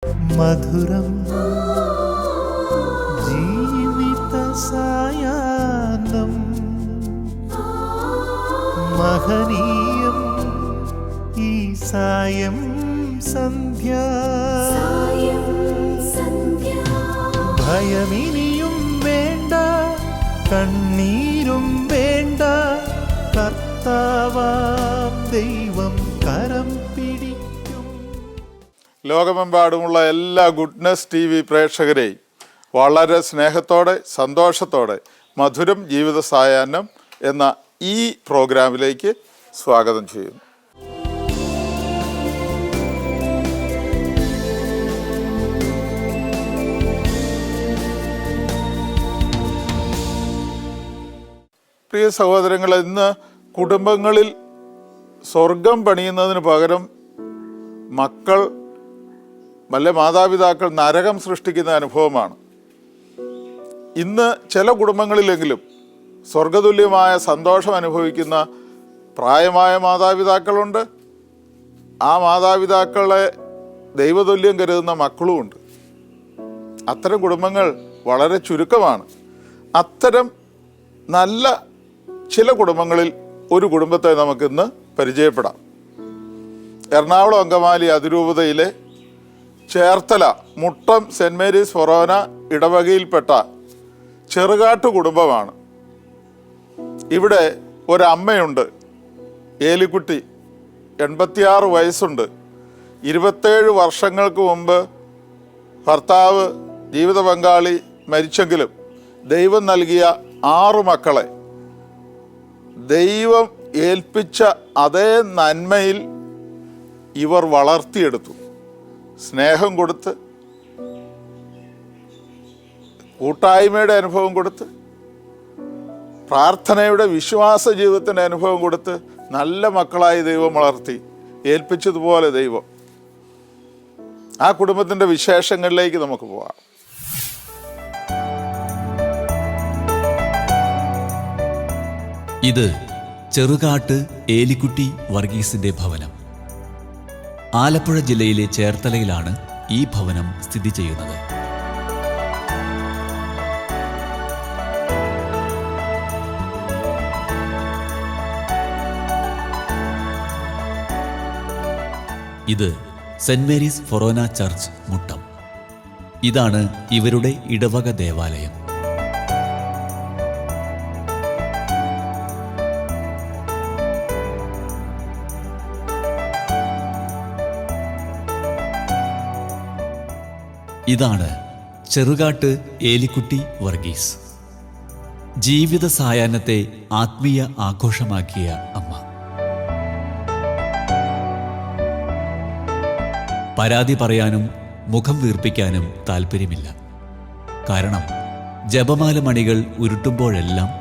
മധുരം ജീവിത സായാഹ്നം മഹനീയം ഈ സായം സന്ധ്യ ഭയമിനിയും വേണ്ട കണ്ണീരും വേണ്ട കർത്താവാം ദൈവം കരം പിടിക്കും. ലോകമെമ്പാടുമുള്ള എല്ലാ ഗുഡ്നസ് TV പ്രേക്ഷകരെയും വളരെ സ്നേഹത്തോടെ സന്തോഷത്തോടെ മധുരം ജീവിത സായാഹ്നം എന്ന ഈ പ്രോഗ്രാമിലേക്ക് സ്വാഗതം ചെയ്യുന്നു. പ്രിയ സഹോദരങ്ങളെ, ഇന്ന് കുടുംബങ്ങളിൽ സ്വർഗം പണിയുന്നതിന് പകരം മക്കൾ വല്ല മാതാപിതാക്കൾ നരകം സൃഷ്ടിക്കുന്ന അനുഭവമാണ്. ഇന്ന് ചില കുടുംബങ്ങളിലെങ്കിലും സ്വർഗതുല്യമായ സന്തോഷം അനുഭവിക്കുന്ന പ്രായമായ മാതാപിതാക്കളുണ്ട്. ആ മാതാപിതാക്കളെ ദൈവതുല്യം കരുതുന്ന മക്കളുമുണ്ട്. അത്തരം കുടുംബങ്ങൾ വളരെ ചുരുക്കമാണ്. അത്തരം നല്ല ചില കുടുംബങ്ങളിൽ ഒരു കുടുംബത്തെ നമുക്കിന്ന് പരിചയപ്പെടാം. എറണാകുളം അങ്കമാലി അതിരൂപതയിലെ ചേർത്തല മുട്ടം സെൻറ് മേരീസ് ഫൊറോന ഇടവകയിൽപ്പെട്ട ചെറുകാട്ടു കുടുംബമാണ്. ഇവിടെ ഒരമ്മയുണ്ട്, ഏലിക്കുട്ടി, 86 വയസ്സുണ്ട്. 27 വർഷങ്ങൾക്ക് മുമ്പ് ഭർത്താവ് ജീവിത പങ്കാളി മരിച്ചെങ്കിലും ദൈവം നൽകിയ 6 മക്കളെ ദൈവം ഏൽപ്പിച്ച അതേ നന്മയിൽ ഇവർ വളർത്തിയെടുത്തു. സ്നേഹം കൊടുത്ത്, കൂട്ടായ്മയുടെ അനുഭവം കൊടുത്ത്, പ്രാർത്ഥനയുടെ വിശ്വാസ ജീവിതത്തിൻ്റെ അനുഭവം കൊടുത്ത് നല്ല മക്കളായി ദൈവം വളർത്തി. ഏൽപ്പിച്ചതുപോലെ ദൈവം. ആ കുടുംബത്തിൻ്റെ വിശേഷങ്ങളിലേക്ക് നമുക്ക് പോകാം. ഇത് ചെറുകാട്ട് ഏലിക്കുട്ടി വർഗീസിന്റെ ഭവനം. ആലപ്പുഴ ജില്ലയിലെ ചേർത്തലയിലാണ് ഈ ഭവനം സ്ഥിതി ചെയ്യുന്നത്. ഇത് Saint Mary's Forane Church Muttom. ഇതാണ് ഇവരുടെ ഇടവക ദേവാലയം. ഇതാണ് ചെറുകാട്ട് ഏലിക്കുട്ടി വർഗീസ്. ജീവിത സായാഹ്നത്തെ ആത്മീയ ആഘോഷമാക്കിയ അമ്മ. പരാതി പറയാനും മുഖം വീർപ്പിക്കാനും താല്പര്യമില്ല. കാരണം ജപമാല മണികൾ ഉരുട്ടുമ്പോഴെല്ലാം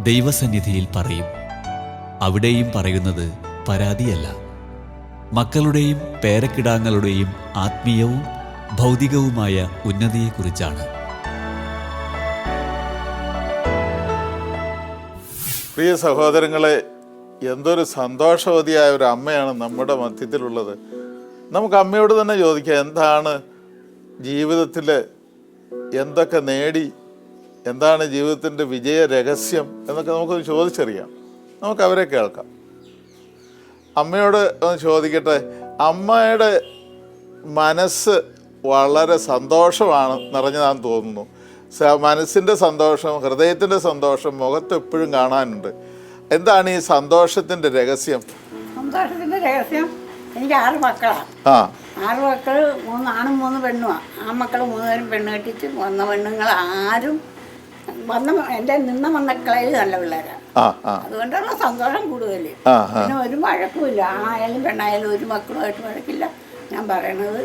ദൈവസന്നിധിയിൽ പറയും. അവിടെയും പറയുന്നത് പരാതിയല്ല, മക്കളുടെയും പേരക്കിടാങ്ങളുടെയും ആത്മീയവും ഭൗതികവുമായ ഉന്നതിയെക്കുറിച്ചാണ്. പ്രിയ സഹോദരങ്ങളെ, എന്തൊരു സന്തോഷവതിയായ ഒരു അമ്മയാണ് നമ്മുടെ മധ്യത്തിലുള്ളത്. നമുക്ക് അമ്മയോട് തന്നെ ചോദിക്കാം, എന്താണ് ജീവിതത്തിൽ എന്തൊക്കെ നേടി, എന്താണ് ജീവിതത്തിൻ്റെ വിജയ രഹസ്യം എന്നൊക്കെ നമുക്കൊന്ന് ചോദിച്ചറിയാം. നമുക്ക് അവരെ കേൾക്കാം. അമ്മയോട് ഒന്ന് ചോദിക്കട്ടെ, അമ്മയുടെ മനസ്സ് വളരെ സന്തോഷമാണ് നിറഞ്ഞതാണെന്ന് തോന്നുന്നു. മനസ്സിൻ്റെ സന്തോഷം, ഹൃദയത്തിൻ്റെ സന്തോഷം മുഖത്ത് എപ്പോഴും കാണാനുണ്ട്. എന്താണ് ഈ സന്തോഷത്തിൻ്റെ രഹസ്യം? സന്തോഷത്തിൻ്റെ രഹസ്യം, എനിക്ക് 6 മക്കളാണ്. 6 മക്കൾ, 3 ആണും 3 പെണ്ണുമാണ്. ആ മക്കൾ 3 പേരും പെണ്ണ് കെട്ടിച്ച് വന്ന പെണ്ണുങ്ങൾ ആരും എൻ്റെ നിന്ന മക്കളെ നല്ല പിള്ളേരാണ്. അതുകൊണ്ടുള്ള സന്തോഷം കൂടുതൽ. പിന്നെ ഒരു വഴക്കുമില്ല. ആയാലും പെണ്ണായാലും ഒരു മക്കളുമായിട്ട് വഴക്കില്ല. ഞാൻ പറയണത്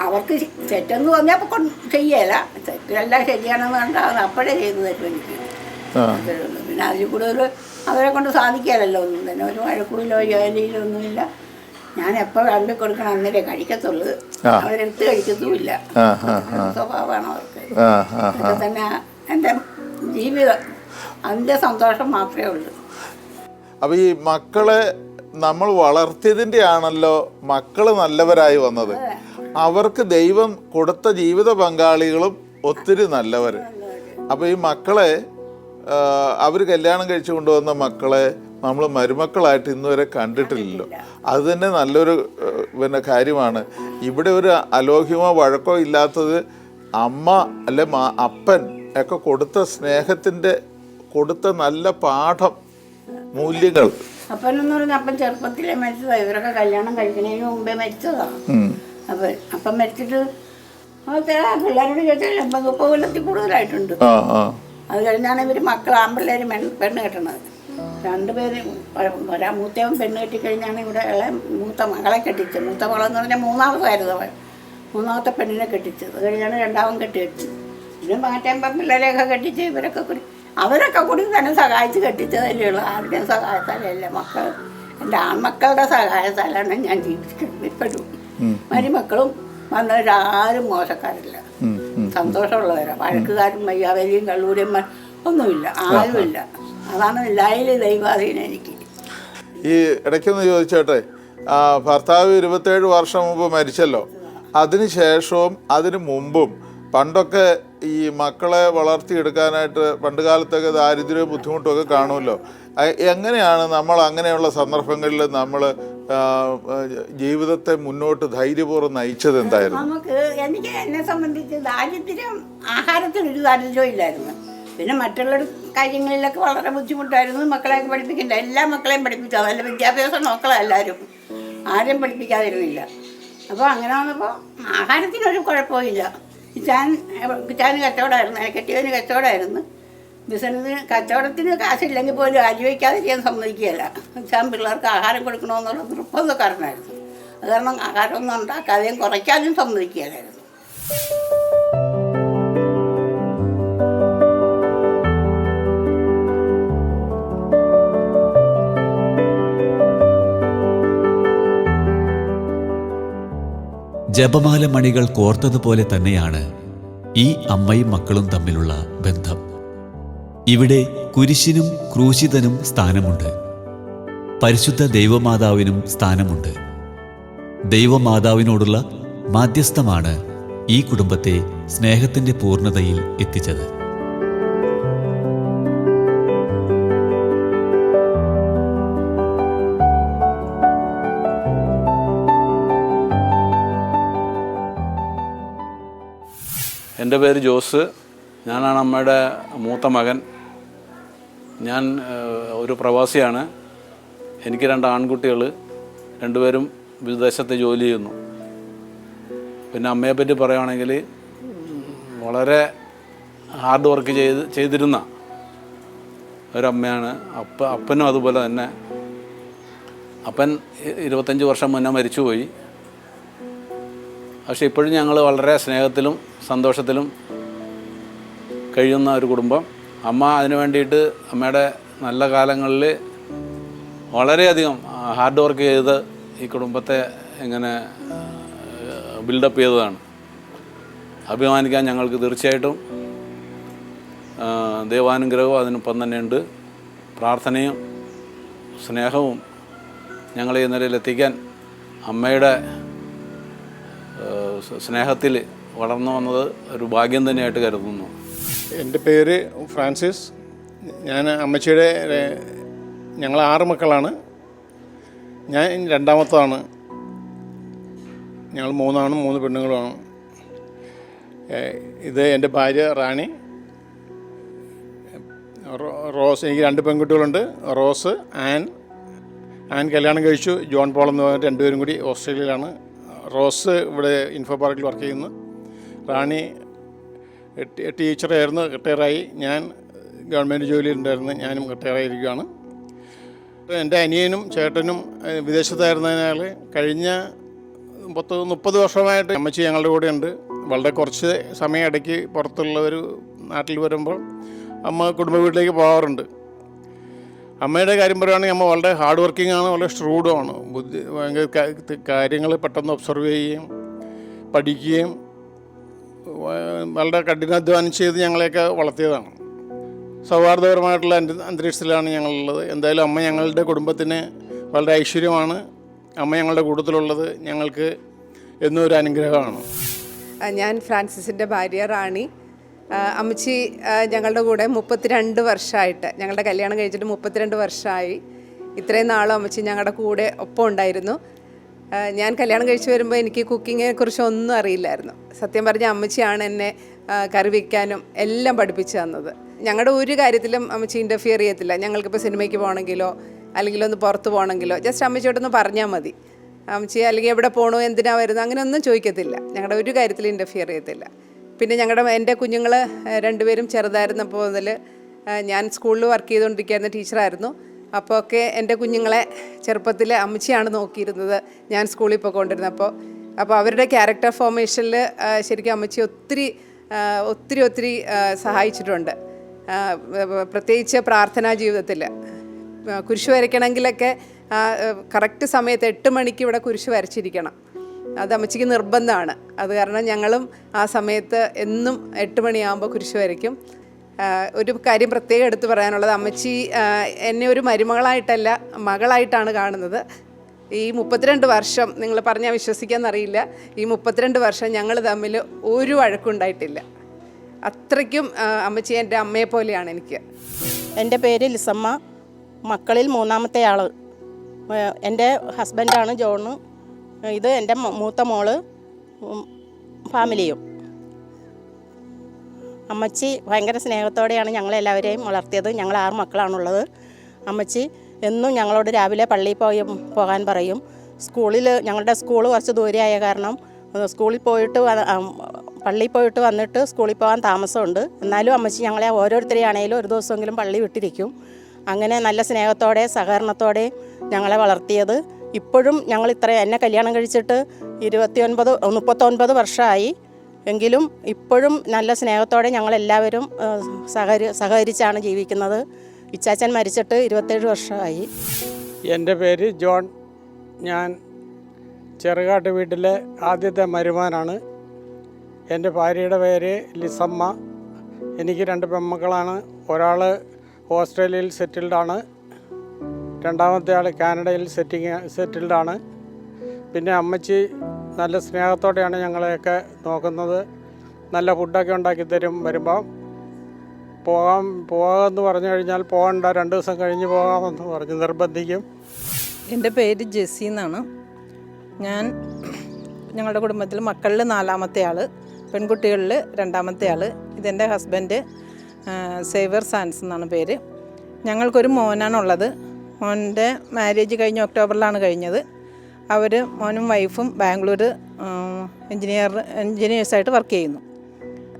അവർക്ക് തെറ്റെന്ന് തോന്നിയാൽ അപ്പം ചെയ്യല, തെറ്റെല്ലാം ശരിയാണെന്ന് കണ്ടാൽ അത് അപ്പോഴേ ചെയ്തു തരും എനിക്ക്. പിന്നെ അതിൽ കൂടുതൽ അവരെ കൊണ്ട് സാധിക്കാമല്ലോ. ഒന്നും തന്നെ ഒരു വഴക്കുമില്ലോ ജോലിയിലോ ഒന്നുമില്ല. ഞാൻ എപ്പോൾ കണ്ടു കൊടുക്കണം അന്നേരം കഴിക്കത്തുള്ളൂ. അവരെടുത്ത് കഴിക്കത്തുമില്ല. സ്വഭാവമാണ് അവർക്ക്. അതൊക്കെ തന്നെ എൻ്റെ ജീവിതം. അതിൻ്റെ സന്തോഷം മാത്രമേ ഉള്ളൂ. അപ്പം ഈ മക്കളെ നമ്മൾ വളർത്തിയതിൻ്റെ ആണല്ലോ മക്കൾ നല്ലവരായി വന്നത്. അവർക്ക് ദൈവം കൊടുത്ത ജീവിത പങ്കാളികളും ഒത്തിരി നല്ലവർ. അപ്പോൾ ഈ മക്കളെ അവർ കല്യാണം കഴിച്ചു കൊണ്ടുവന്ന മക്കളെ നമ്മൾ മരുമക്കളായിട്ട് ഇന്നുവരെ കണ്ടിട്ടില്ലല്ലോ. അത് തന്നെ നല്ലൊരു കാര്യമാണ്. ഇവിടെ ഒരു അലോഹ്യമോ വഴക്കോ ഇല്ലാത്തത് അമ്മ അല്ലെ അപ്പൻ ഒക്കെ കൊടുത്ത സ്നേഹത്തിൻ്റെ കൊടുത്ത നല്ല പാഠം മൂല്യങ്ങൾ. അപ്പനെന്ന് പറഞ്ഞാൽ അപ്പൻ ചെറുപ്പത്തിലേ മരിച്ചതാ. ഇവരൊക്കെ കല്യാണം കഴിക്കുന്നതിന് മുമ്പേ മരിച്ചതാണ്. അപ്പം മരിച്ചിട്ട് പിള്ളേരോട് ചോദിച്ചാൽ 80-30 കൊല്ലത്തിൽ കൂടുതലായിട്ടുണ്ട്. അത് കഴിഞ്ഞാണ് ഇവർ മക്കൾ ആൺപിള്ളേർ പെണ്ണ് കെട്ടണത്. 2 പേര് മൂത്തവൻ പെണ്ണ് കെട്ടിക്കഴിഞ്ഞാണ് ഇവിടെ മൂത്ത മകളെ കെട്ടിച്ചത്. മൂത്ത മകളെന്ന് പറഞ്ഞാൽ 3ാമതായിരുന്നു അവൻ. 3ാമത്തെ പെണ്ണിനെ കെട്ടിച്ചത്. അത് കഴിഞ്ഞാണ് 2ാമൻ കെട്ടിവെച്ചത്. പിന്നെ മാറ്റാൻ പിള്ളേരെയൊക്കെ കെട്ടിച്ച് അവരൊക്കെ കൂടി തന്നെ സഹായിച്ച് കെട്ടിച്ചതല്ലേ ഉള്ളൂ. ആരുടെയും സഹായത്താലല്ല മക്കൾ. എൻ്റെ ആൺമക്കളുടെ സഹായത്താലാണ് ഞാൻ ജീവിക്കുന്നത് ഇപ്പോഴും. മരുമക്കളും വന്നവരാരും മോശക്കാരില്ല, സന്തോഷമുള്ളവരാണ്. വഴക്കുകാരും വയ്യാവലിയും കള്ളൂരിയും ഒന്നുമില്ല, ആരുമില്ല. അതാണ് എല്ലാവരും ദൈവാധീനം എനിക്ക്. ഈ ഇടയ്ക്കൊന്ന് ചോദിച്ചോട്ടെ, ഭർത്താവ് 27 വർഷം മുമ്പ് മരിച്ചല്ലോ. അതിനുശേഷവും അതിനു മുമ്പും പണ്ടൊക്കെ ഈ മക്കളെ വളർത്തിയെടുക്കാനായിട്ട് പണ്ട് കാലത്തൊക്കെ ദാരിദ്ര്യവും ബുദ്ധിമുട്ടും ഒക്കെ കാണുമല്ലോ. എങ്ങനെയാണ് നമ്മൾ അങ്ങനെയുള്ള സന്ദർഭങ്ങളിൽ നമ്മൾ ജീവിതത്തെ മുന്നോട്ട് ധൈര്യപൂർവ്വം നയിച്ചത്? എന്തായിരുന്നു? എനിക്ക് എന്നെ സംബന്ധിച്ച് ദാരിദ്ര്യം, ആഹാരത്തിനൊരു ദാരിദ്ര്യവും ഇല്ലായിരുന്നു. പിന്നെ മറ്റുള്ള കാര്യങ്ങളിലൊക്കെ വളരെ ബുദ്ധിമുട്ടായിരുന്നു. മക്കളെയൊക്കെ പഠിപ്പിക്കണ്ട, എല്ലാ മക്കളെയും പഠിപ്പിച്ചു. അതല്ല വിദ്യാഭ്യാസം നോക്കളെ എല്ലാവരും, ആരെയും പഠിപ്പിക്കാതിരുന്നില്ല. അപ്പോൾ അങ്ങനെ വന്നപ്പോൾ ആഹാരത്തിനൊരു കുഴപ്പമില്ല. കിച്ചാന് കച്ചവടമായിരുന്നു, കെട്ടിയതിന് കച്ചവടമായിരുന്നു. ബിസിനസ്സിന് കച്ചവടത്തിന് കാശില്ലെങ്കിൽ പോലും അരി വയ്ക്കാതിരിക്കാൻ സമ്മതിക്കുകയല്ല. കിച്ചാൻ പിള്ളേർക്ക് ആഹാരം കൊടുക്കണമെന്നുള്ള നിർബന്ധക്കാരനായിരുന്നു. അത് കാരണം ആഹാരമൊന്നും ഉണ്ടാക്കാതെയും കുറയ്ക്കാനും സമ്മതിക്കുകയല്ലായിരുന്നു. ജപമാല മണികൾ കോർത്തതുപോലെ തന്നെയാണ് ഈ അമ്മയും മക്കളും തമ്മിലുള്ള ബന്ധം. ഇവിടെ കുരിശിനും ക്രൂശിതനും സ്ഥാനമുണ്ട്, പരിശുദ്ധ ദൈവമാതാവിനും സ്ഥാനമുണ്ട്. ദൈവമാതാവിനോടുള്ള മാധ്യസ്ഥമാണ് ഈ കുടുംബത്തെ സ്നേഹത്തിൻ്റെ പൂർണ്ണതയിൽ എത്തിച്ചത്. എൻ്റെ പേര് ജോസ്. ഞാനാണ് അമ്മയുടെ മൂത്ത മകൻ. ഞാൻ ഒരു പ്രവാസിയാണ്. എനിക്ക് 2 ആൺകുട്ടികൾ, 2 പേരും വിദേശത്ത് ജോലി ചെയ്യുന്നു. പിന്നെ അമ്മയെപ്പറ്റി പറയുകയാണെങ്കിൽ വളരെ ഹാർഡ് വർക്ക് ചെയ്തിരുന്ന ഒരമ്മയാണ്. അപ്പനും അതുപോലെ തന്നെ. അപ്പൻ 25 വർഷം മുന്നേ മരിച്ചുപോയി. പക്ഷെ ഇപ്പോഴും ഞങ്ങൾ വളരെ സ്നേഹത്തിലും സന്തോഷത്തിലും കഴിയുന്ന ഒരു കുടുംബം. അമ്മ അതിനു വേണ്ടിയിട്ട് അമ്മയുടെ നല്ല കാലങ്ങളിൽ വളരെയധികം ഹാർഡ് വർക്ക് ചെയ്ത് ഈ കുടുംബത്തെ ഇങ്ങനെ ബിൽഡപ്പ് ചെയ്തതാണ്. അഭിമാനിക്കാൻ ഞങ്ങൾക്ക് തീർച്ചയായിട്ടും ദൈവാനുഗ്രഹവും അതിനൊപ്പം തന്നെയുണ്ട്. പ്രാർത്ഥനയും സ്നേഹവും ഞങ്ങളെ ഈ നിലയിലെത്തിക്കാൻ അമ്മയുടെ സ്നേഹത്തിൽ വളർന്നു വന്നത് ഒരു ഭാഗ്യം തന്നെയായിട്ട് കരുതുന്നു. എൻ്റെ പേര് ഫ്രാൻസിസ്. ഞാൻ അമ്മച്ചിയുടെ ഞങ്ങൾ 6 മക്കളാണ്. ഞാൻ 2ാമത്തതാണ്. ഞങ്ങൾ 3 ആണും 3 പെണ്ണുങ്ങളുമാണ്. ഇത് എൻ്റെ ഭാര്യ റാണി. റോസ്. എനിക്ക് 2 പെൺകുട്ടികളുണ്ട്, റോസ്, ആൻ കല്യാണം കഴിച്ചു. ജോൺ പോൾ എന്ന് പറഞ്ഞിട്ട് 2 പേരും കൂടി ഓസ്ട്രേലിയയിലാണ്. റോസ് ഇവിടെ ഇൻഫോ പാർക്കിൽ വർക്ക് ചെയ്യുന്നു. റാണി ടീച്ചറായിരുന്നു, റിട്ടയറായി. ഞാൻ ഗവൺമെൻറ് ജോലിയിലുണ്ടായിരുന്നു, ഞാനും റിട്ടയറായിരിക്കുകയാണ്. എൻ്റെ അനിയനും ചേട്ടനും വിദേശത്തായിരുന്നതിനാൽ കഴിഞ്ഞ 30 വർഷമായിട്ട് അമ്മച്ചി ഞങ്ങളുടെ കൂടെ ഉണ്ട്. വളരെ കുറച്ച് സമയം ഇടയ്ക്ക് പുറത്തുള്ളവർ നാട്ടിൽ വരുമ്പോൾ അമ്മ കുടുംബ വീട്ടിലേക്ക് പോകാറുണ്ട്. അമ്മയുടെ കാര്യം പറയുകയാണെങ്കിൽ അമ്മ വളരെ ഹാർഡ് വർക്കിംഗ് ആണ്, വളരെ ഷ്രൂഡുമാണ്. ഭയങ്കര കാര്യങ്ങൾ പെട്ടെന്ന് ഒബ്സർവ് ചെയ്യുകയും പഠിക്കുകയും വളരെ കഠിനാധ്വാനം ചെയ്ത് ഞങ്ങളെയൊക്കെ വളർത്തിയതാണ്. സൗഹാർദ്ദപരമായിട്ടുള്ള അന്തരീക്ഷത്തിലാണ് ഞങ്ങളുള്ളത്. എന്തായാലും അമ്മ ഞങ്ങളുടെ കുടുംബത്തിന് വളരെ ഐശ്വര്യമാണ്. അമ്മ ഞങ്ങളുടെ കൂട്ടത്തിലുള്ളത് ഞങ്ങൾക്ക് എന്നൊരു അനുഗ്രഹമാണ്. ഞാൻ ഫ്രാൻസിസിൻ്റെ ഭാര്യ റാണി. അമ്മച്ചി ഞങ്ങളുടെ കൂടെ 32 വർഷമായിട്ട്, ഞങ്ങളുടെ കല്യാണം കഴിച്ചിട്ട് 32 വർഷമായി. ഇത്രയും നാളും അമ്മച്ചി ഞങ്ങളുടെ കൂടെ ഒപ്പം ഉണ്ടായിരുന്നു. ഞാൻ കല്യാണം കഴിച്ച് വരുമ്പോൾ എനിക്ക് കുക്കിങ്ങിനെ കുറിച്ച് ഒന്നും അറിയില്ലായിരുന്നു. സത്യം പറഞ്ഞ അമ്മച്ചിയാണ് എന്നെ കറി വയ്ക്കാനും എല്ലാം പഠിപ്പിച്ചു തന്നത്. ഞങ്ങളുടെ ഒരു കാര്യത്തിലും അമ്മച്ചി ഇൻ്റർഫിയർ ചെയ്യത്തില്ല. ഞങ്ങൾക്കിപ്പോൾ സിനിമയ്ക്ക് പോകണമെങ്കിലോ അല്ലെങ്കിൽ ഒന്ന് പുറത്ത് പോകണമെങ്കിലോ ജസ്റ്റ് അമ്മച്ചിയോടൊന്ന് പറഞ്ഞാൽ മതി. അമ്മച്ചി അല്ലെങ്കിൽ എവിടെ പോകണോ, എന്തിനാ വരുന്നത്, അങ്ങനെ ഒന്നും ചോദിക്കത്തില്ല. ഞങ്ങളുടെ ഒരു കാര്യത്തിൽ ഇൻ്റർഫിയർ ചെയ്യത്തില്ല. പിന്നെ എൻ്റെ കുഞ്ഞുങ്ങൾ രണ്ടുപേരും ചെറുതായിരുന്നപ്പോൾ മുതൽ ഞാൻ സ്കൂളിൽ വർക്ക് ചെയ്തുകൊണ്ടിരിക്കുന്ന ടീച്ചറായിരുന്നു. അപ്പോൾ ഒക്കെ എൻ്റെ കുഞ്ഞുങ്ങളെ ചെറുപ്പത്തിൽ അമ്മച്ചിയാണ് നോക്കിയിരുന്നത് ഞാൻ സ്കൂളിൽ പോയിക്കൊണ്ടിരുന്നപ്പോൾ. അപ്പോൾ അവരുടെ ക്യാരക്ടർ ഫോർമേഷനിൽ ശരിക്കും അമ്മച്ചി ഒത്തിരി സഹായിച്ചിട്ടുണ്ട്. പ്രത്യേകിച്ച് പ്രാർത്ഥനാ ജീവിതത്തിൽ കുരിശ് വരയ്ക്കണമെങ്കിലൊക്കെ കറക്റ്റ് സമയത്ത് 8 മണിക്ക് ഇവിടെ കുരിശ് വരച്ചിരിക്കണം. അത് അമ്മച്ചിക്ക് നിർബന്ധമാണ്. അത് കാരണം ഞങ്ങളും ആ സമയത്ത് എന്നും 8 മണിയാകുമ്പോൾ കുരിശ് വരയ്ക്കും. ഒരു കാര്യം പ്രത്യേകം എടുത്തു പറയാനുള്ളത്, അമ്മച്ചി എന്നെ ഒരു മരുമകളായിട്ടല്ല മകളായിട്ടാണ് കാണുന്നത്. ഈ 32 വർഷം, നിങ്ങൾ പറഞ്ഞാൽ വിശ്വസിക്കാമെന്നറിയില്ല, ഈ 32 വർഷം ഞങ്ങൾ തമ്മിൽ ഒരു വഴക്കുണ്ടായിട്ടില്ല. അത്രയ്ക്കും അമ്മച്ചി എൻ്റെ അമ്മയെ പോലെയാണ് എനിക്ക്. എൻ്റെ പേര് ലിസമ്മ. മക്കളിൽ 3-ാമത്തെ ആൾ. എൻ്റെ ഹസ്ബൻഡാണ് ജോണ്. ഇത് എൻ്റെ മൂത്ത മോള്, ഫാമിലിയും. അമ്മച്ചി ഭയങ്കര സ്നേഹത്തോടെയാണ് ഞങ്ങളെല്ലാവരെയും വളർത്തിയത്. ഞങ്ങൾ 6 മക്കളാണുള്ളത്. അമ്മച്ചി എന്നും ഞങ്ങളോട് രാവിലെ പള്ളിയിൽ പോകാൻ പറയും. ഞങ്ങളുടെ സ്കൂൾ കുറച്ച് ദൂരെയായ കാരണം സ്കൂളിൽ പോയിട്ട് പള്ളിയിൽ പോയിട്ട് വന്നിട്ട് സ്കൂളിൽ പോകാൻ താമസമുണ്ട്. എന്നാലും അമ്മച്ചി ഞങ്ങളെ ഓരോരുത്തരെയാണേലും ഒരു ദിവസമെങ്കിലും പള്ളി വിട്ടിരിക്കും. അങ്ങനെ നല്ല സ്നേഹത്തോടെ സഹകരണത്തോടെ ഞങ്ങളെ വളർത്തിയത്. ഇപ്പോഴും ഞങ്ങൾ എന്നെ കല്യാണം കഴിച്ചിട്ട് 39 വർഷമായി. എങ്കിലും ഇപ്പോഴും നല്ല സ്നേഹത്തോടെ ഞങ്ങളെല്ലാവരും സഹകരിച്ചാണ് ജീവിക്കുന്നത്. ഇച്ചാച്ചൻ മരിച്ചിട്ട് 27 വർഷമായി. എൻ്റെ പേര് ജോൺ. ഞാൻ ചെറുകാട്ട് വീട്ടിലെ ആദ്യത്തെ മരുമകനാണ്. എൻ്റെ ഭാര്യയുടെ പേര് ലിസമ്മ. എനിക്ക് 2 പെൺമക്കളാണ്. ഒരാൾ ഓസ്ട്രേലിയയിൽ സെറ്റിൽഡാണ്, രണ്ടാമത്തെ ആൾ കാനഡയിൽ സെറ്റിൽഡാണ്. പിന്നെ അമ്മച്ചി നല്ല സ്നേഹത്തോടെയാണ് ഞങ്ങളെയൊക്കെ നോക്കുന്നത്. നല്ല ഫുഡൊക്കെ ഉണ്ടാക്കി തരും. വരുമ്പോൾ പോകാമെന്ന് പറഞ്ഞു കഴിഞ്ഞാൽ പോകണ്ട, 2 ദിവസം കഴിഞ്ഞ് പോകാമെന്ന് പറഞ്ഞ് നിർബന്ധിക്കും. എൻ്റെ പേര് ജെസ്സി എന്നാണ്. ഞങ്ങളുടെ കുടുംബത്തിൽ മക്കളിൽ 4-ാമത്തെ ആൾ, പെൺകുട്ടികളിൽ 2-ാമത്തെ ആൾ. ഇതെൻ്റെ ഹസ്ബൻഡ് സേവർ സാൻസ് എന്നാണ് പേര്. ഞങ്ങൾക്കൊരു മോനാണുള്ളത്. മോൻ്റെ മാരേജ് കഴിഞ്ഞ ഒക്ടോബറിലാണ് കഴിഞ്ഞത്. മോനും വൈഫും ബാംഗ്ലൂർ എൻജിനീയേഴ്സായിട്ട് വർക്ക് ചെയ്യുന്നു.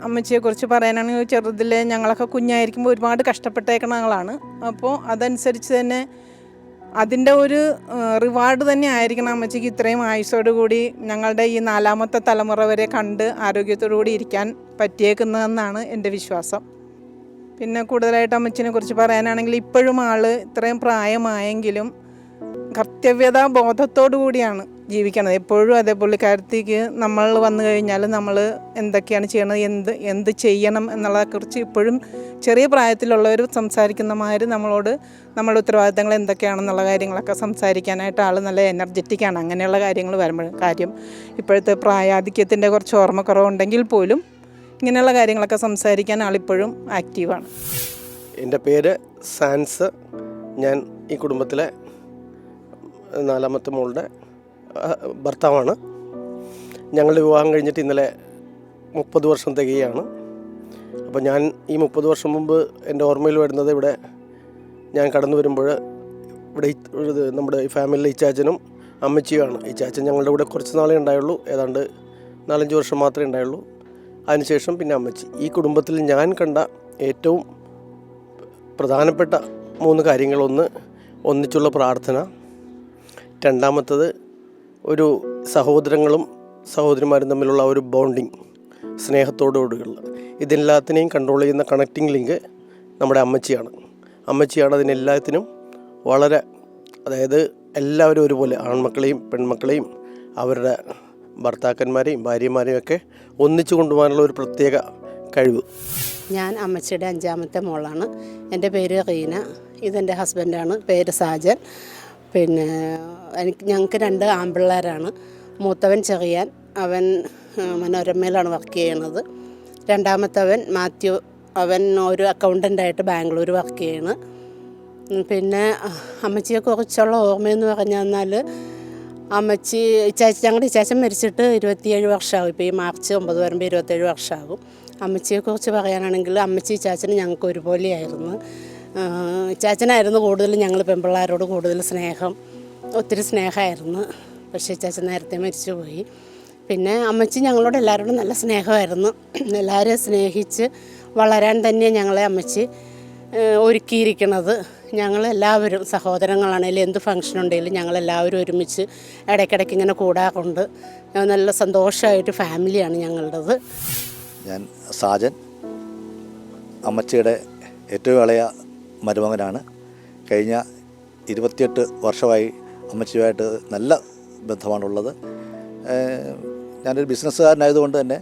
അമ്മച്ചിയെക്കുറിച്ച് പറയാനാണെങ്കിൽ ചെറുതിൽ ഞങ്ങളൊക്കെ കുഞ്ഞായിരിക്കുമ്പോൾ ഒരുപാട് കഷ്ടപ്പെട്ടേക്കണ ആളാണ്. അപ്പോൾ അതനുസരിച്ച് തന്നെ അതിൻ്റെ ഒരു റിവാർഡ് തന്നെ ആയിരിക്കണം അമ്മച്ചിക്ക് ഇത്രയും ആയുസ്സോടു കൂടി ഞങ്ങളുടെ ഈ 4-ാമത്തെ തലമുറ വരെ കണ്ട് ആരോഗ്യത്തോടു കൂടി ഇരിക്കാൻ പറ്റിയേക്കുന്നതെന്നാണ് എൻ്റെ വിശ്വാസം. പിന്നെ കൂടുതലായിട്ട് അമ്മച്ചിനെ കുറിച്ച് പറയാനാണെങ്കിൽ ഇപ്പോഴും ഇത്രയും പ്രായമായെങ്കിലും കർത്തവ്യതാ ബോധത്തോടു കൂടിയാണ് ജീവിക്കണത്. എപ്പോഴും അതേ പുള്ളിക്കാരത്തേക്ക് നമ്മൾ വന്നു കഴിഞ്ഞാൽ നമ്മൾ എന്തൊക്കെയാണ് ചെയ്യണത്, എന്ത് ചെയ്യണം എന്നുള്ളതെക്കുറിച്ച് ഇപ്പോഴും ചെറിയ പ്രായത്തിലുള്ളവർ സംസാരിക്കുന്ന മാതിരി നമ്മളോട് നമ്മുടെ ഉത്തരവാദിത്തങ്ങൾ എന്തൊക്കെയാണെന്നുള്ള കാര്യങ്ങളൊക്കെ സംസാരിക്കാനായിട്ട് നല്ല എനർജറ്റിക്കാണ്. അങ്ങനെയുള്ള കാര്യങ്ങൾ വരുമ്പോൾ കാര്യം ഇപ്പോഴത്തെ പ്രായാധിക്യത്തിൻ്റെ കുറച്ച് ഓർമ്മക്കുറവുണ്ടെങ്കിൽ പോലും ഇങ്ങനെയുള്ള കാര്യങ്ങളൊക്കെ സംസാരിക്കാൻ ആളിപ്പോഴും ആക്റ്റീവാണ്. എൻ്റെ പേര് സാൻസ്. ഞാൻ ഈ കുടുംബത്തിലെ 4-ാമത്തെ മോളുടെ ഭർത്താവാണ്. ഞങ്ങളുടെ വിവാഹം കഴിഞ്ഞിട്ട് ഇന്നലെ 30 വർഷം തികയാണ്. അപ്പോൾ ഞാൻ ഈ 30 വർഷം മുമ്പ് എൻ്റെ ഓർമ്മയിൽ വരുന്നത്, ഇവിടെ ഞാൻ കടന്നു വരുമ്പോൾ ഇവിടെ നമ്മുടെ ഈ ഫാമിലിയിലെ ഇച്ചാച്ചനും അമ്മച്ചിയുമാണ്. ഇച്ചാച്ചൻ ഞങ്ങളുടെ കൂടെ കുറച്ച് നാളേ ഉണ്ടായുള്ളൂ, ഏതാണ്ട് 4-5 വർഷം മാത്രമേ ഉണ്ടായുള്ളൂ. അതിനുശേഷം പിന്നെ അമ്മച്ചി. ഈ കുടുംബത്തിൽ ഞാൻ കണ്ട ഏറ്റവും പ്രധാനപ്പെട്ട 3 കാര്യങ്ങൾ: ഒന്നിച്ചുള്ള പ്രാർത്ഥന, രണ്ടാമത്തത് ഒരു സഹോദരങ്ങളും സഹോദരിമാരും തമ്മിലുള്ള ഒരു ബോണ്ടിങ്, സ്നേഹത്തോടുകൂടിയുള്ള. ഇതെല്ലാത്തിനെയും കൺട്രോൾ ചെയ്യുന്ന കണക്റ്റിംഗ് ലിങ്ക് നമ്മുടെ അമ്മച്ചിയാണ് അതിനെല്ലാത്തിനും വളരെ, അതായത് എല്ലാവരും ഒരുപോലെ, ആൺമക്കളെയും പെൺമക്കളെയും അവരുടെ ഭർത്താക്കന്മാരെയും ഭാര്യമാരെയും ഒക്കെ ഒന്നിച്ചു കൊണ്ടുപോകാനുള്ള ഒരു പ്രത്യേക കഴിവ്. ഞാൻ അമ്മച്ചിയുടെ 5-ാമത്തെ മോളാണ്. എൻ്റെ പേര് റീന. ഇതെൻ്റെ ഹസ്ബൻഡാണ്, പേര് സാജൻ. പിന്നെ ഞങ്ങൾക്ക് 2 ആൺപിള്ളേരാണ്. മൂത്തവൻ ചെറിയാൻ, അവൻ മനോരമയിലാണ് വർക്ക് ചെയ്യണത്. രണ്ടാമത്തവൻ മാത്യു, അവൻ ഒരു അക്കൗണ്ടൻ്റായിട്ട് ബാംഗ്ലൂർ വർക്ക് ചെയ്യണ്. പിന്നെ അമ്മച്ചിയെക്കുറിച്ചുള്ള ഓർമ്മയെന്ന് പറഞ്ഞാൽ അമ്മച്ചി ഞങ്ങളുടെ ഇച്ചാച്ചൻ മരിച്ചിട്ട് 27 വർഷമാകും. ഇപ്പോൾ ഈ മാർച്ച് 9 വരുമ്പോൾ 27 വർഷമാകും. അമ്മച്ചിയെക്കുറിച്ച് പറയാനാണെങ്കിൽ അമ്മച്ചി ഇച്ചാച്ചന് ഞങ്ങൾക്ക് ഒരുപോലെയായിരുന്നു. ഇച്ചാച്ചനായിരുന്നു കൂടുതൽ ഞങ്ങൾ പെൺപിള്ളേരോട് കൂടുതൽ സ്നേഹം, ഒത്തിരി സ്നേഹമായിരുന്നു. പക്ഷേ ഇച്ചാച്ചൻ നേരത്തെ മരിച്ചു പോയി. പിന്നെ അമ്മച്ചി ഞങ്ങളോട് എല്ലാവരോടും നല്ല സ്നേഹമായിരുന്നു. എല്ലാവരെയും സ്നേഹിച്ച് വളരാൻ തന്നെയാണ് ഞങ്ങളെ അമ്മച്ചി ഒരുക്കിയിരിക്കുന്നത്. ഞങ്ങളെല്ലാവരും സഹോദരങ്ങളാണെങ്കിലും എന്ത് ഫംഗ്ഷൻ ഉണ്ടെങ്കിലും ഞങ്ങളെല്ലാവരും ഒരുമിച്ച് ഇടയ്ക്കിടയ്ക്ക് ഇങ്ങനെ കൂടാറുണ്ട്. നല്ല സന്തോഷമായിട്ട് ഫാമിലിയാണ് ഞങ്ങളുടേത്. ഞാൻ സാജൻ, അമ്മച്ചിയുടെ ഏറ്റവും ഇളയ മരുമകനാണ്. കഴിഞ്ഞ 28 വർഷമായി അമ്മച്ചിയുമായിട്ട് നല്ല ബന്ധമാണുള്ളത്. ഞാനൊരു ബിസിനസ്സുകാരനായതുകൊണ്ട് തന്നെ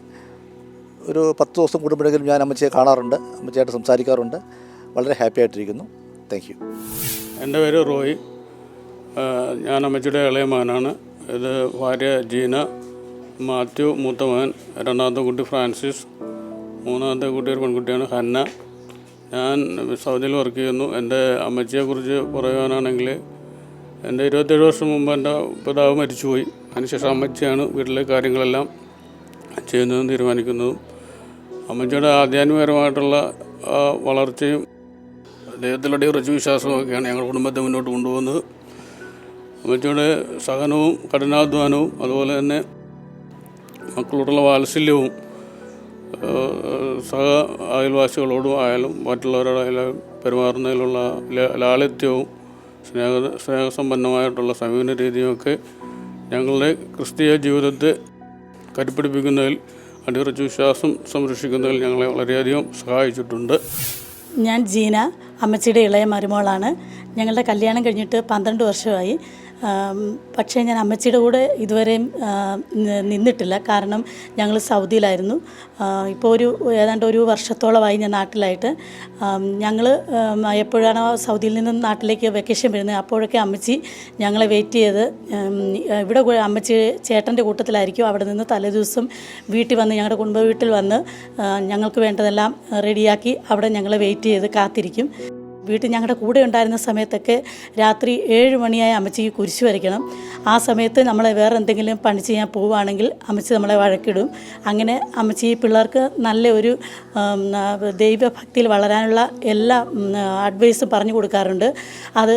ഒരു 10 ദിവസം കൂടുമ്പോഴെങ്കിലും ഞാൻ അമ്മച്ചിയെ കാണാറുണ്ട്, അമ്മച്ചിയായിട്ട് സംസാരിക്കാറുണ്ട്. വളരെ ഹാപ്പി ആയിട്ടിരിക്കുന്നു. Thank you. എൻ്റെ പേര് റോയ്. ഞാൻ അമ്മച്ചിയുടെ ഇളയ മകനാണ്. ഇത് ഭാര്യ ജീന, മാത്യു മൂത്ത മകൻ, രണ്ടാമത്തെ കുട്ടി ഫ്രാൻസിസ്, മൂന്നാമത്തെ കുട്ടി ഒരു പെൺകുട്ടിയാണ് ഹന്ന. ഞാൻ സൗദിയിൽ വർക്ക് ചെയ്യുന്നു. എൻ്റെ അമ്മച്ചിയെക്കുറിച്ച് പറയുവാനാണെങ്കിൽ എൻ്റെ 27 വർഷം മുമ്പ് എൻ്റെ പിതാവ് മരിച്ചുപോയി. അതിനുശേഷം അമ്മച്ചിയാണ് വീട്ടിലെ കാര്യങ്ങളെല്ലാം ചെയ്യുന്നതും തീരുമാനിക്കുന്നതും. അമ്മച്ചിയുടെ ആധ്യാത്മികപരമായിട്ടുള്ള വളർച്ചയും ദൈവത്തിലുള്ള ഉറച്ച വിശ്വാസമൊക്കെയാണ് ഞങ്ങൾ കുടുംബത്തെ മുന്നോട്ട് കൊണ്ടുപോകുന്നത്. അമ്മച്ചിയുടെ സഹനവും കഠിനാധ്വാനവും അതുപോലെ തന്നെ മക്കളോടുള്ള വാത്സല്യവും സഹ അയൽവാസികളോടും ആയാലും മറ്റുള്ളവരോടായാലും പെരുമാറുന്നതിലുള്ള ലാളിത്യവും സ്നേഹസമ്പന്നമായിട്ടുള്ള സമീപന രീതിയുമൊക്കെ ഞങ്ങളുടെ ക്രിസ്തീയ ജീവിതത്തെ കരുപ്പിടിപ്പിക്കുന്നതിൽ അടിയുറച്ച വിശ്വാസം സംരക്ഷിക്കുന്നതിൽ ഞങ്ങളെ വളരെയധികം സഹായിച്ചിട്ടുണ്ട്. ഞാൻ ജീന, അമ്മച്ചിയുടെ ഇളയ മരുമോളാണ്. ഞങ്ങളുടെ കല്യാണം കഴിഞ്ഞിട്ട് 12 വർഷമായി. പക്ഷേ ഞാൻ അമ്മച്ചിയുടെ കൂടെ ഇതുവരെയും നിന്നിട്ടില്ല. കാരണം ഞങ്ങൾ സൗദിയിലായിരുന്നു. ഇപ്പോൾ ഏതാണ്ട് ഒരു വർഷത്തോളമായി ഞാൻ നാട്ടിലായിട്ട്. ഞങ്ങൾ എപ്പോഴാണോ സൗദിയിൽ നിന്ന് നാട്ടിലേക്ക് വെക്കേഷൻ വരുന്നത് അപ്പോഴൊക്കെ അമ്മച്ചി ഞങ്ങളെ വെയിറ്റ് ചെയ്ത് ഇവിടെ അമ്മച്ചി ചേട്ടൻ്റെ കൂട്ടത്തിലായിരിക്കും. അവിടെ നിന്ന് തലേദിവസം വീട്ടിൽ വന്ന് ഞങ്ങളുടെ കുടുംബ വീട്ടിൽ വന്ന് ഞങ്ങൾക്ക് വേണ്ടതെല്ലാം റെഡിയാക്കി അവിടെ ഞങ്ങളെ വെയിറ്റ് ചെയ്ത് കാത്തിരിക്കും. വീട്ടിൽ ഞങ്ങളുടെ കൂടെ ഉണ്ടായിരുന്ന സമയത്തൊക്കെ രാത്രി 7 മണിയായി അമ്മച്ചിക്ക് കുരിശ് വരയ്ക്കണം. ആ സമയത്ത് നമ്മളെ വേറെ എന്തെങ്കിലും പണി ചെയ്യാൻ പോവുകയാണെങ്കിൽ അമ്മച്ചി നമ്മളെ വഴക്കിടും. അങ്ങനെ അമ്മച്ചി പിള്ളേർക്ക് നല്ല ഒരു ദൈവഭക്തിയിൽ വളരാനുള്ള എല്ലാ അഡ്വൈസും പറഞ്ഞു കൊടുക്കാറുണ്ട്. അത്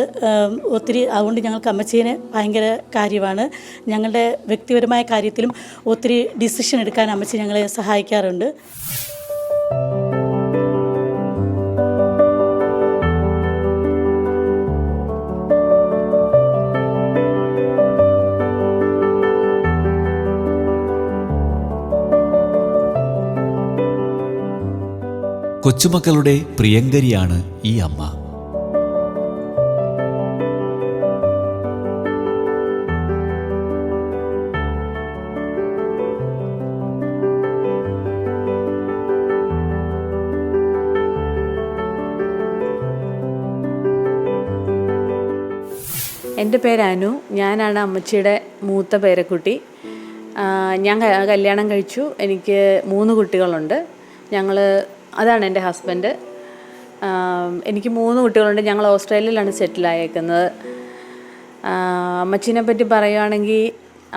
ഒത്തിരി അതുകൊണ്ട് ഞങ്ങൾക്ക് അമ്മച്ചീനെ ഭയങ്കര കാര്യമാണ്. ഞങ്ങളുടെ വ്യക്തിപരമായ കാര്യത്തിലും ഒത്തിരി ഡിസിഷൻ എടുക്കാൻ അമ്മച്ചി ഞങ്ങളെ സഹായിക്കാറുണ്ട്. കൊച്ചുമക്കളുടെ പ്രിയങ്കരിയാണ് ഈ അമ്മ. എൻ്റെ പേര് അനു. ഞാനാണ് അമ്മച്ചിയുടെ മൂത്ത പേരക്കുട്ടി. ഞാൻ കല്യാണം കഴിച്ചു. എനിക്ക് 3 കുട്ടികളുണ്ട്. അതാണ് എൻ്റെ ഹസ്ബൻഡ്. എനിക്ക് 3 കുട്ടികളുണ്ട്. ഞങ്ങൾ ഓസ്ട്രേലിയയിലാണ് സെറ്റിലായേക്കുന്നത്. അമ്മച്ചീനെ പറ്റി പറയുകയാണെങ്കിൽ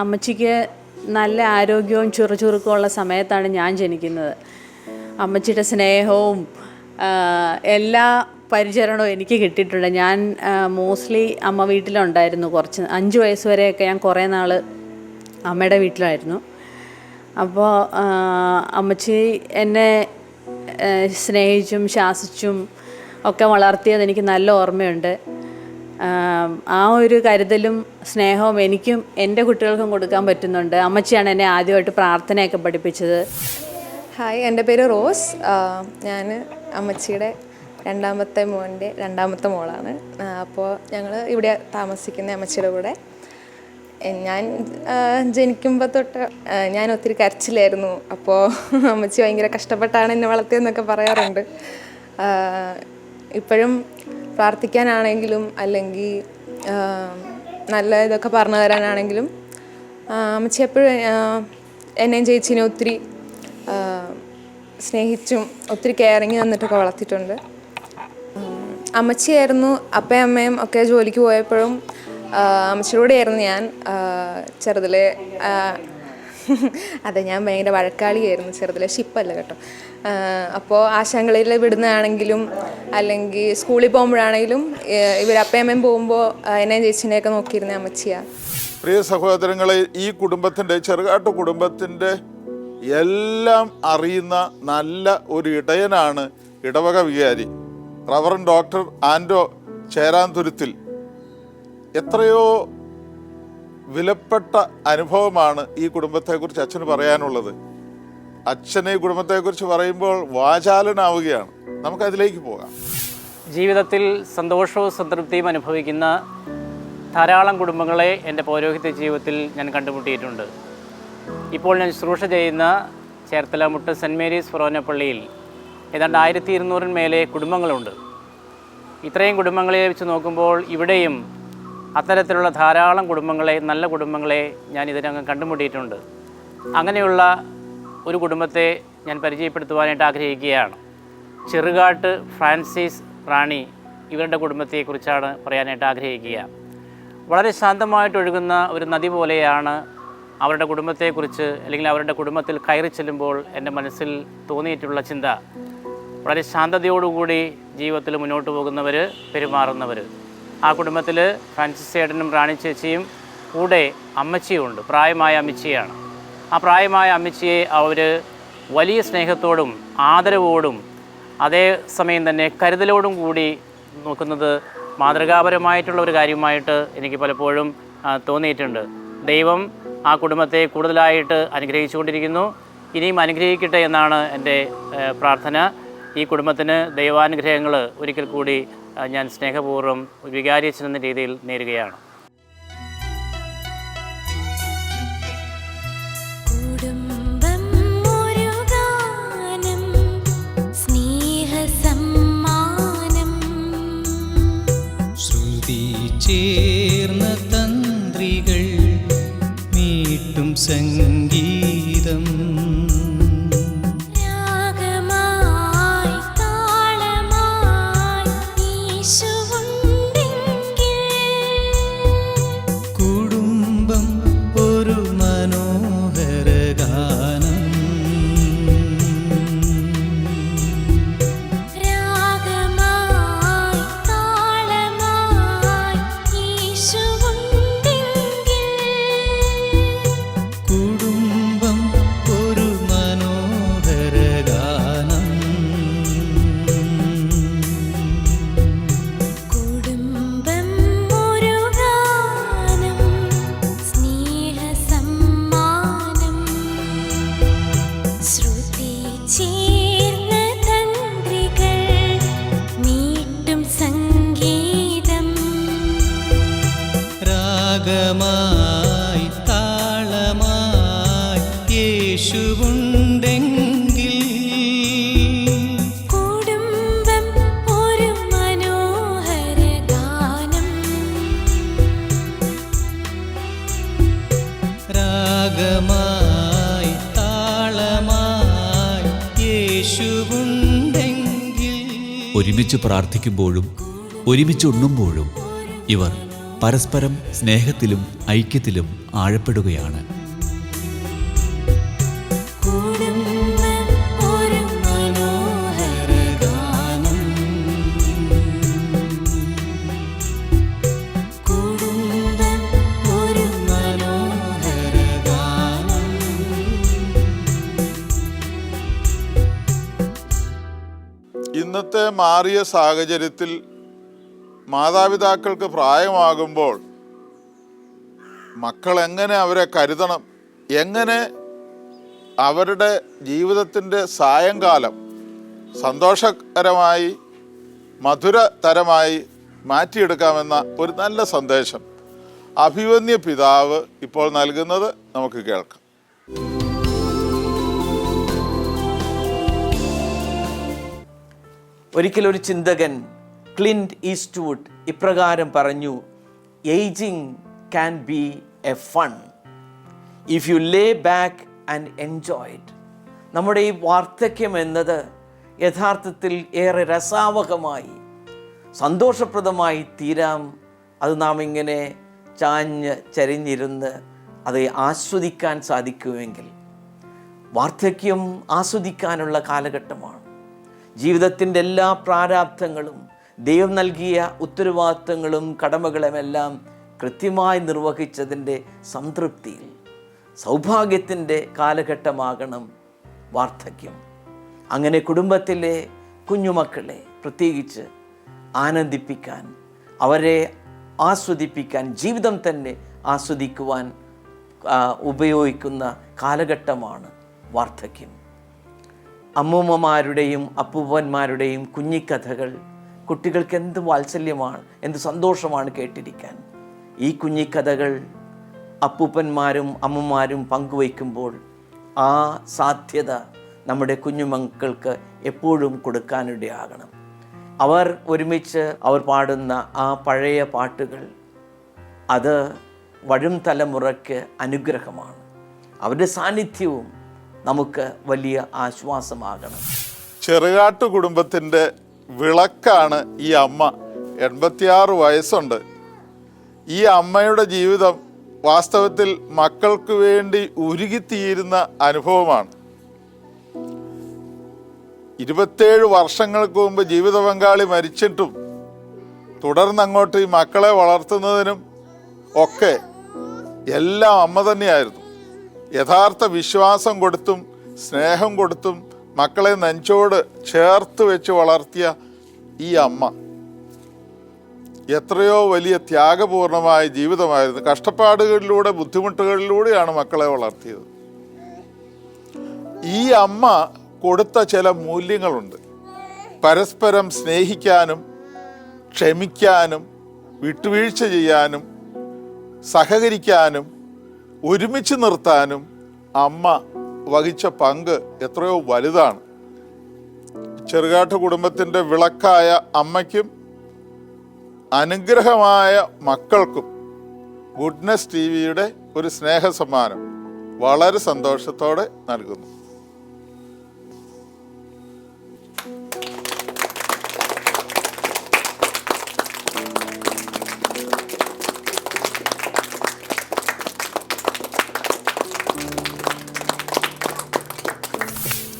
അമ്മച്ചിക്ക് നല്ല ആരോഗ്യവും ചുറുചുറുക്കമുള്ള സമയത്താണ് ഞാൻ ജനിക്കുന്നത്. അമ്മച്ചിയുടെ സ്നേഹവും എല്ലാ പരിചരണവും എനിക്ക് കിട്ടിയിട്ടുണ്ട്. ഞാൻ മോസ്റ്റ്ലി അമ്മ വീട്ടിലുണ്ടായിരുന്നു. 5 വയസ്സ് വരെയൊക്കെ ഞാൻ കുറേ നാൾ അമ്മയുടെ വീട്ടിലായിരുന്നു. അപ്പോൾ അമ്മച്ചി എന്നെ സ്നേഹിച്ചും ശാസിച്ചും ഒക്കെ വളർത്തിയത് എനിക്ക് നല്ല ഓർമ്മയുണ്ട്. ആ ഒരു കരുതലും സ്നേഹവും എനിക്കും എൻ്റെ കുട്ടികൾക്കും കൊടുക്കാൻ പറ്റുന്നുണ്ട്. അമ്മച്ചിയാണ് എന്നെ ആദ്യമായിട്ട് പ്രാർത്ഥനയൊക്കെ പഠിപ്പിച്ചത്. ഹായ്, എൻ്റെ പേര് റോസ്. ഞാൻ അമ്മച്ചിയുടെ രണ്ടാമത്തെ മോൻ്റെ 2ാമത്തെ മോളാണ്. അപ്പോൾ ഞങ്ങൾ ഇവിടെ താമസിക്കുന്ന അമ്മച്ചിയുടെ കൂടെ. ഞാൻ ജനിക്കുമ്പോൾ തൊട്ട് ഞാൻ ഒത്തിരി കരച്ചിലായിരുന്നു. അപ്പോൾ അമ്മച്ചി ഭയങ്കര കഷ്ടപ്പെട്ടാണ് എന്നെ വളർത്തിയെന്നൊക്കെ പറയാറുണ്ട്. ഇപ്പോഴും പ്രാർത്ഥിക്കാനാണെങ്കിലും അല്ലെങ്കിൽ നല്ല ഇതൊക്കെ പറഞ്ഞു തരാനാണെങ്കിലും അമ്മച്ചി എപ്പോഴും എന്നെയും ചേച്ചീനെ ഒത്തിരി സ്നേഹിച്ചും ഒത്തിരി കെയറിങ് തന്നിട്ടൊക്കെ വളർത്തിയിട്ടുണ്ട്. അമ്മച്ചിയായിരുന്നു അപ്പയും അമ്മയും ഒക്കെ ജോലിക്ക് പോയപ്പോഴും അമ്മച്ചിയോടെയായിരുന്നു ഞാൻ ചെറുതിലെ. അതെ, ഞാൻ ഭയങ്കര വഴക്കാളിയായിരുന്നു ചെറുതിലെ, ഷിപ്പല്ല കേട്ടോ. അപ്പോൾ ആശാങ്കളിയിൽ വിടുന്നതാണെങ്കിലും അല്ലെങ്കിൽ സ്കൂളിൽ പോകുമ്പോഴാണെങ്കിലും ഇവർ അപ്പയമ്മയും പോകുമ്പോൾ എന്നെ ചേച്ചിനെയൊക്കെ നോക്കിയിരുന്ന അമ്മച്ചിയാണ്. പ്രിയ സഹോദരങ്ങളെ, ഈ കുടുംബത്തിൻ്റെ, ചെറുകാട്ട് കുടുംബത്തിൻ്റെ എല്ലാം അറിയുന്ന നല്ല ഒരു ഇടയനാണ് ഇടവക വികാരി റവറൻഡ് ഡോക്ടർ ആൻഡോ ചേരാന്തുരുത്തിൽ. എത്രയോ വിലപ്പെട്ട അനുഭവമാണ് ഈ കുടുംബത്തെക്കുറിച്ച് അച്ഛന് പറയാനുള്ളത്. അച്ഛനെ ഈ കുടുംബത്തെക്കുറിച്ച് പറയുമ്പോൾ വാചാലനാവുകയാണ്. നമുക്കതിലേക്ക് പോകാം. ജീവിതത്തിൽ സന്തോഷവും സംതൃപ്തിയും അനുഭവിക്കുന്ന ധാരാളം കുടുംബങ്ങളെ എൻ്റെ പൗരോഹിത്യ ജീവിതത്തിൽ ഞാൻ കണ്ടുമുട്ടിയിട്ടുണ്ട്. ഇപ്പോൾ ഞാൻ ശുശ്രൂഷ ചെയ്യുന്ന ചേർത്തലമുട്ട് സെൻറ്റ് മേരീസ് ഫൊറോന പള്ളിയിൽ ഏതാണ്ട് 1200 മേലെ കുടുംബങ്ങളുണ്ട്. ഇത്രയും കുടുംബങ്ങളെ വെച്ച് നോക്കുമ്പോൾ ഇവിടെയും അത്തരത്തിലുള്ള ധാരാളം കുടുംബങ്ങളെ, നല്ല കുടുംബങ്ങളെ ഞാൻ ഇതിനകം കണ്ടുമുട്ടിയിട്ടുണ്ട്. അങ്ങനെയുള്ള ഒരു കുടുംബത്തെ ഞാൻ പരിചയപ്പെടുത്തുവാനായിട്ട് ആഗ്രഹിക്കുകയാണ്. ചെറുകാട്ട് ഫ്രാൻസിസ് റാണി, ഇവരുടെ കുടുംബത്തെക്കുറിച്ചാണ് പറയാനായിട്ട് ആഗ്രഹിക്കുക. വളരെ ശാന്തമായിട്ടൊഴുകുന്ന ഒരു നദി പോലെയാണ് അവരുടെ കുടുംബത്തെക്കുറിച്ച്, അല്ലെങ്കിൽ അവരുടെ കുടുംബത്തിൽ കയറി ചെല്ലുമ്പോൾ എൻ്റെ മനസ്സിൽ തോന്നിയിട്ടുള്ള ചിന്ത. വളരെ ശാന്തതയോടുകൂടി ജീവിതത്തിൽ മുന്നോട്ട് പോകുന്നവർ, പെരുമാറുന്നവർ. ആ കുടുംബത്തിൽ ഫ്രാൻസിസ് ചേട്ടനും റാണി ചേച്ചിയും കൂടെ അമ്മച്ചിയുണ്ട്, പ്രായമായ അമ്മച്ചിയാണ്. ആ പ്രായമായ അമ്മച്ചിയെ അവർ വലിയ സ്നേഹത്തോടും ആദരവോടും അതേസമയം തന്നെ കരുതലോടും കൂടി നോക്കുന്നത് മാതൃകാപരമായിട്ടുള്ള ഒരു കാര്യമായിട്ട് എനിക്ക് പലപ്പോഴും തോന്നിയിട്ടുണ്ട്. ദൈവം ആ കുടുംബത്തെ കൂടുതലായിട്ട് അനുഗ്രഹിച്ചുകൊണ്ടിരിക്കുന്നു. ഇനിയും അനുഗ്രഹിക്കട്ടെ എന്നാണ് എൻ്റെ പ്രാർത്ഥന. ഈ കുടുംബത്തിന് ദൈവാനുഗ്രഹങ്ങൾ ഒരിക്കൽ കൂടി ഞാൻ സ്നേഹപൂർവ്വം വികാരിയച്ഛൻ എന്ന രീതിയിൽ നേരുകയാണ്. ചേർന്ന തന്ത്രികൾ മീട്ടും സംഗീതം, കുടുംബം ഒരു മനോഹര ഗാനം. രാഗമായി താളമായി യേശുവുണ്ടെങ്കിൽ കുടുംബം ഒരു മനോഹര ഗാനം. രാഗമായി താളമായി യേശുവുണ്ടെങ്കിൽ. ഒരുമിച്ച് പ്രാർത്ഥിക്കുമ്പോഴും ഒരുമിച്ചുണ്ണുമ്പോഴും ഇവർ പരസ്പരം സ്നേഹത്തിലും ഐക്യത്തിലും ആഴപ്പെടുകയാണ്. ഇന്നത്തെ മാറിയ സാഹചര്യത്തിൽ മാതാപിതാക്കൾക്ക് പ്രായമാകുമ്പോൾ മക്കൾ എങ്ങനെ അവരെ കരുതണം, എങ്ങനെ അവരുടെ ജീവിതത്തിൻ്റെ സായങ്കാലം സന്തോഷകരമായി മധുരതരമായി മാറ്റിയെടുക്കാമെന്ന ഒരു നല്ല സന്ദേശം അഭിമന്യ പിതാവ് ഇപ്പോൾ നൽകുന്നത് നമുക്ക് കേൾക്കാം. ഒരിക്കലൊരു ചിന്തകൻ ക്ലിൻറ്റ് ഈസ്റ്റ്വുഡ് ഇപ്രകാരം പറഞ്ഞു: ageing can be a fun if you lay back and enjoy it. നമ്മുടെ ഈ വാർദ്ധക്യം എന്നത് യഥാർത്ഥത്തിൽ ഏറെ രസാവഹമായി സന്തോഷപ്രദമായി തീരാം. അത് നാം ഇങ്ങനെ ചരിഞ്ഞിരുന്ന് അത് ആസ്വദിക്കാൻ സാധിക്കുമെങ്കിൽ. വാർദ്ധക്യം ആസ്വദിക്കാനുള്ള കാലഘട്ടമാണ്. ജീവിതത്തിൻ്റെ എല്ലാ പ്രാരാബ്ധങ്ങളും ദൈവം നൽകിയ ഉത്തരവാദിത്തങ്ങളും കടമകളുമെല്ലാം കൃത്യമായി നിർവഹിച്ചതിൻ്റെ സംതൃപ്തിയിൽ സൗഭാഗ്യത്തിൻ്റെ കാലഘട്ടമാകണം വാർദ്ധക്യം. അങ്ങനെ കുടുംബത്തിലെ കുഞ്ഞുമക്കളെ പ്രത്യേകിച്ച് ആനന്ദിപ്പിക്കാൻ, അവരെ ആസ്വദിപ്പിക്കാൻ, ജീവിതം തന്നെ ആസ്വദിക്കുവാൻ ഉപയോഗിക്കുന്ന കാലഘട്ടമാണ് വാർദ്ധക്യം. അമ്മൂമ്മമാരുടെയും അപ്പൂപ്പന്മാരുടെയും കുഞ്ഞിക്കഥകൾ കുട്ടികൾക്ക് എന്ത് വാത്സല്യമാണ്, എന്ത് സന്തോഷമാണ് കേട്ടിരിക്കാൻ. ഈ കുഞ്ഞിക്കഥകൾ അപ്പൂപ്പന്മാരും അമ്മമാരും പങ്കുവയ്ക്കുമ്പോൾ ആ സാധ്യത നമ്മുടെ കുഞ്ഞുമക്കൾക്ക് എപ്പോഴും കൊടുക്കാനിടയാകണം. അവർ ഒരുമിച്ച് അവർ പാടുന്ന ആ പഴയ പാട്ടുകൾ അത് വരും തലമുറയ്ക്ക് അനുഗ്രഹമാണ്. അവരുടെ സാന്നിധ്യവും നമുക്ക് വലിയ ആശ്വാസമാകണം. ചെറുകാട്ട് കുടുംബത്തിൻ്റെ വിളക്കാണ് ഈ അമ്മ. 86 വയസ്സുണ്ട്. ഈ അമ്മയുടെ ജീവിതം വാസ്തവത്തിൽ മക്കൾക്ക് വേണ്ടി ഉരുകിത്തീരുന്ന അനുഭവമാണ്. 27 വർഷങ്ങൾക്ക് മുമ്പ് ജീവിത പങ്കാളി മരിച്ചിട്ടും തുടർന്നങ്ങോട്ട് ഈ മക്കളെ വളർത്തുന്നതിനും ഒക്കെ എല്ലാം അമ്മ തന്നെയായിരുന്നു. യഥാർത്ഥ വിശ്വാസം കൊടുത്തും സ്നേഹം കൊടുത്തും മക്കളെ നെഞ്ചോട് ചേർത്ത് വെച്ച് വളർത്തിയ ഈ അമ്മ എത്രയോ വലിയ ത്യാഗപൂർണമായ ജീവിതമായിരുന്നു. കഷ്ടപ്പാടുകളിലൂടെ ബുദ്ധിമുട്ടുകളിലൂടെയാണ് മക്കളെ വളർത്തിയത്. ഈ അമ്മ കൊടുത്ത ചില മൂല്യങ്ങളുണ്ട്. പരസ്പരം സ്നേഹിക്കാനും ക്ഷമിക്കാനും വിട്ടുവീഴ്ച ചെയ്യാനും സഹകരിക്കാനും ഒരുമിച്ച് നിർത്താനും അമ്മ വഹിച്ച പങ്ക് എത്രയോ വലുതാണ്. ചെറുകാട്ട് കുടുംബത്തിൻ്റെ വിളക്കായ അമ്മയ്ക്കും അനുഗ്രഹമായ മക്കൾക്കും ഗുഡ്നസ് ടിവിയുടെ ഒരു സ്നേഹ സമ്മാനം വളരെ സന്തോഷത്തോടെ നൽകുന്നു.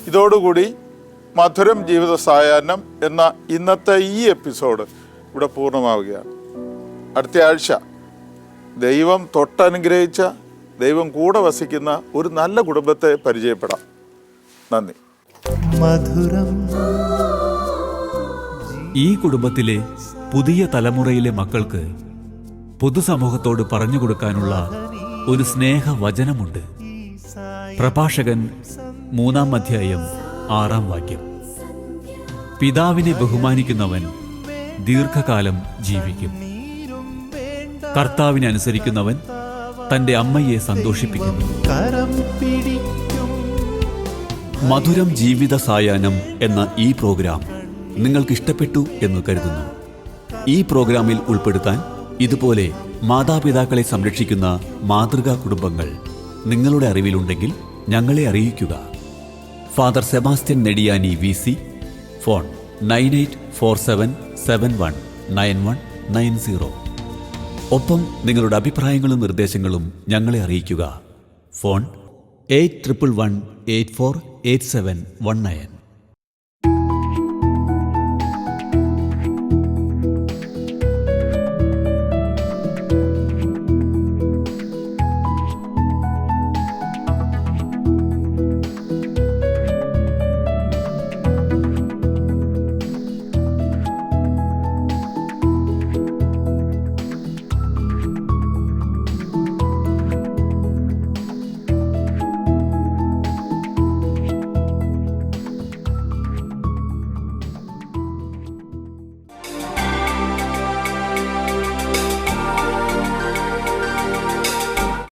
ഇതോടുകൂടി മധുരം ജീവിത സായാഹ്നം എന്ന ഇന്നത്തെ ഈ എപ്പിസോഡ് ഇവിടെ പൂർണ്ണമാവുകയാണ്. അടുത്ത ആഴ്ച ദൈവം തൊട്ടനുഗ്രഹിച്ച, ദൈവം കൂടെ വസിക്കുന്ന ഒരു നല്ല കുടുംബത്തെ പരിചയപ്പെടാം. നന്ദി. മധുരം. ഈ കുടുംബത്തിലെ പുതിയ തലമുറയിലെ മക്കൾക്ക് പൊതുസമൂഹത്തോട് പറഞ്ഞു കൊടുക്കാനുള്ള ഒരു സ്നേഹവചനമുണ്ട്. പ്രഭാഷകൻ 3-ാം അധ്യായം 6-ാം വാക്യം. പിതാവിനെ ബഹുമാനിക്കുന്നവൻ ദീർഘകാലം ജീവിക്കും. കർത്താവിനെ അനുസരിക്കുന്നവൻ തൻ്റെ അമ്മയെ സന്തോഷിപ്പിക്കുന്നു. മധുരം ജീവിത സായാഹ്നം എന്ന ഈ പ്രോഗ്രാം നിങ്ങൾക്ക് ഇഷ്ടപ്പെട്ടു എന്ന് കരുതുന്നു. ഈ പ്രോഗ്രാമിൽ ഉൾപ്പെടുത്താൻ ഇതുപോലെ മാതാപിതാക്കളെ സംരക്ഷിക്കുന്ന മാതൃകാ കുടുംബങ്ങൾ നിങ്ങളുടെ അറിവിലുണ്ടെങ്കിൽ ഞങ്ങളെ അറിയിക്കുക. Father Sebastian Nediyani VC, phone 9847719190. ഒപ്പം നിങ്ങളുടെ അഭിപ്രായങ്ങളും നിർദ്ദേശങ്ങളും ഞങ്ങളെ അറിയിക്കുക. ഫോൺ 8111848719.